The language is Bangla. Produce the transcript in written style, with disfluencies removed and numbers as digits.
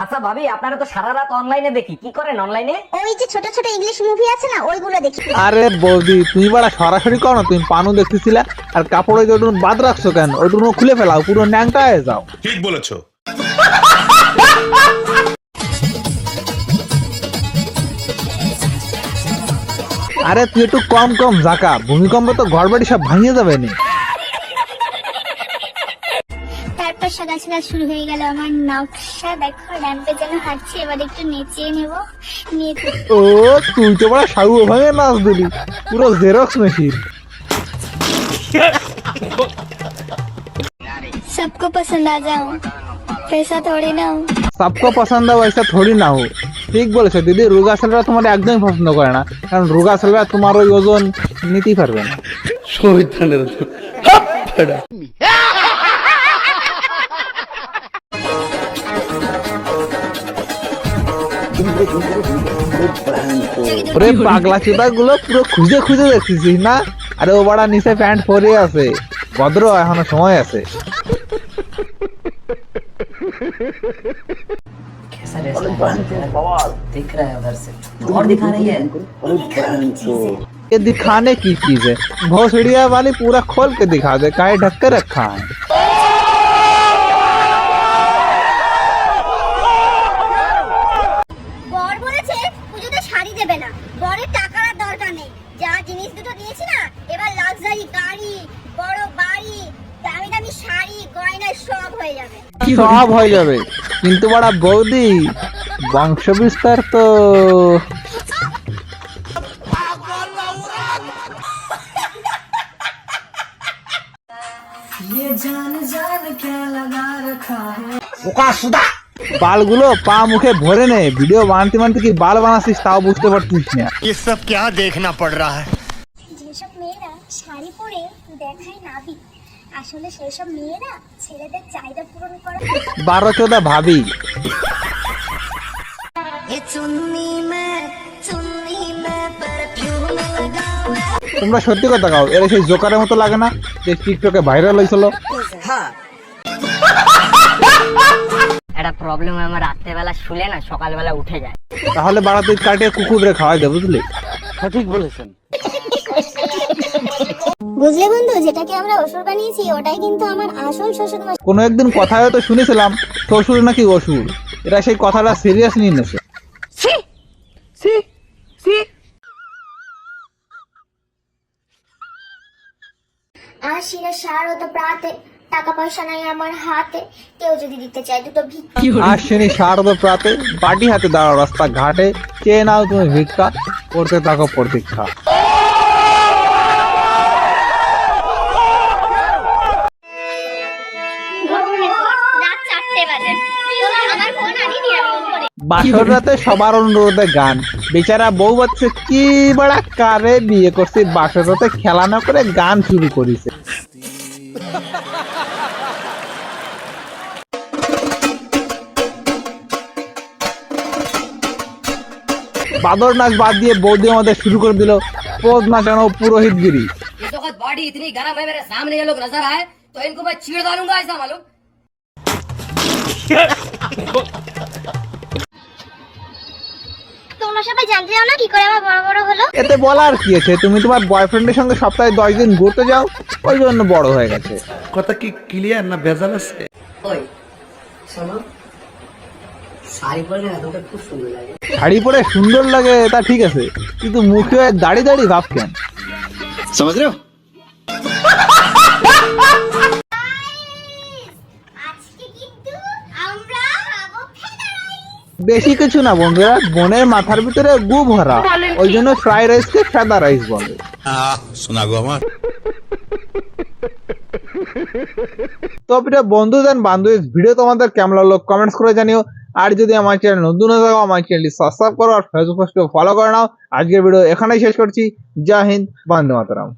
আচ্ছা ভাবি, আপনারা তো সারা রাত অনলাইনে দেখি, কি করেন অনলাইনে? ওই যে ছোট ছোট ইংলিশ মুভি আছে না, ওইগুলো দেখি। আরে বৌদি, তুমি বাড়া সরাসরি করো না, তুমি পানু দেখতেছিলা আর কাপড় ওই ওটুকু বাদ রাখছো কেন? ওইটুকু খুলে ফেলাও, পুরো ন্যাংটা হয়ে যাও। ঠিক বলেছো। আরে তুই একটু কম কম ঝাঁকা, ভূমিকম্প তো ঘর বাড়ি সব ভাঙিয়ে যাবে নি। তারপর সকাল সকাল শুরু হয়ে গেল আমার নকশা। দেখো র্যাম্পে যেন হাঁটছি, এবার একটু নেচিয়ে নেব। নিয়ে ও তুই তো বড় সাউ ভাঙে নাচ দিলি, পুরো জেরক্স মেশিন। सबको पसंद आ जाओ, पैसा थोड़ी ना हो। सबको पसंद है वैसा थोड़ी ना हो। ঠিক বলেছো দিদি, রোগা ছেলেরা তোমার একদমই পছন্দ করে না, কারণ রোগা ছেলেরা তোমার ওই ওজন নিতেই পারবে না। ওরে পাগলা চোদা গুলো পুরো খুঁজে খুঁজে দেখতেছিস না? আরে ও বড়া নিচে প্যান্ট পরে আছে, ভদ্র এখনো সময় আছে। कैसा दिख रहा है उधर से, और दिखा रही है। ये दिखाने की चीज है, भोसड़िया वाली पूरा खोल के दिखा दे, काहे ढक के रखा है। বর বলেছে পুজোতে শাড়ি দেবে না, বরের টাকার আর দরকার নেই। যা জিনিস দুটো দিয়েছি না, এবার লাক্সারি গাড়ি, বড় বাড়ি, দামি দামি শাড়ি, গয়না সব হয়ে যাবে। সব হয়ে যাবে, কিন্তু বড়া বৌদি বংশ বিস্তার তো। বালগুলো পা মুখে ভরে নে, ভিডিও বানাতে বানাতে কি বাল বানাচ্ছিস তাও বুঝতে পারছিস না। ये सब क्या देखना पड़ रहा है। যেসব মেয়েরা শাড়ি পরে দেখায় নাভি, আসলে সেসব মেয়েরা ছেলেদের চাহিদা পূরণ করে। 12-14 ভাবি। তোমরা সত্যি কথা কাও, এর সেই জোকারের মতো লাগে না যে টিকটকে ভাইরাল হয়েছিল? একটা প্রবলেম হয়, আমার রাত্রেবেলা শুলে না সকালবেলা উঠে যায়। তাহলে বাড়া তুই কাটিয়ে কুকুরে খাওয়াই দে, বুঝলি? ठीक বলেছেন। বুঝলে বন্ধু, যেটাকে আমরা অসুর বানিয়েছি ওটাই কিন্তু আমার আসল শ্বশুর মশাই। কোনো একদিন কথা হয়তো শুনেছিলাম শ্বশুর নাকি অসুর, এরা সেই কথাটা সিরিয়াস নিয়ে নেছে। আশিরা শারদ প্রাতে, টাকা পয়সা নাই আমার হাতে, কেউ যদি দিতে চায় দুটো ভিক্ষা। আসেনি শারদ প্রাতে, বাটি হাতে দাঁড়াও রাস্তা ঘাটে, চেয়ে নাও তুমি ভিক্ষা, করতে থাকো প্রতীক্ষা। রাত 4টে বাজে, আমার ফোন আনিনি আমি উপরে। বাসর রাতে সবার অনুরোধে গান, বেচারা বউ বাচ্চা কি বড়া কারে বিয়ে করছে, বাসর রাতে খেলা না করে গান শুরু করেছে। বাদর নাচ বাদ দিয়ে বৌদি আমাদের শুরু করে দিল পোজ নাচানো পুরোহিতগিরি। इस वक्त बॉडी इतनी गर्म है, मेरे सामने ये लोग नजर आए तो इनको मैं चीड़ डालूंगा, ऐसा मालूम। তোমরা সবাই জানতে চাও না কি করে আমার বড় বড় হলো? এতে বলার কি আছে, তুমি তোমার বয়ফ্রেন্ডের সঙ্গে সপ্তাহে 10 দিন ঘুরতে যাও, ওই জন্য বড় হয়ে গেছে। কথা কি ক্লিয়ার না ভেজাল আছে? ওই শোনো, শাড়ি পরলে না তোমাকে খুব সুন্দর লাগে। শাড়ি পরে সুন্দর লাগে তা ঠিক আছে, কিন্তু মুখে দাড়ি দাড়ি ভাব কেন? समझ रहे हो? আজকে কিন্তু আমরা খাবো ফ্রাইড রাইস। বেশি কিছু না বন্ধুরা, বোনের মাথার ভিতরে গু ভরা, ওই জন্য ফ্রাই রাইসকে ফেদা রাইস বলে। শোনা গো আমার। তো প্রিয় বন্ধু দেন বান্ধবী, ভিডিও তোমাদের কেমন লাগলো কমেন্টস করে জানিও। আর যদি আমার চ্যানেল নতুন হয়ে থাকো, আমার চ্যানেলটি সাবস্ক্রাইব করো আর ফেসবুক পেজটি ফলো করে নাও। আজকের ভিডিও এখানেই শেষ করছি। জয় হিন্দ, বন্দে মাতরম।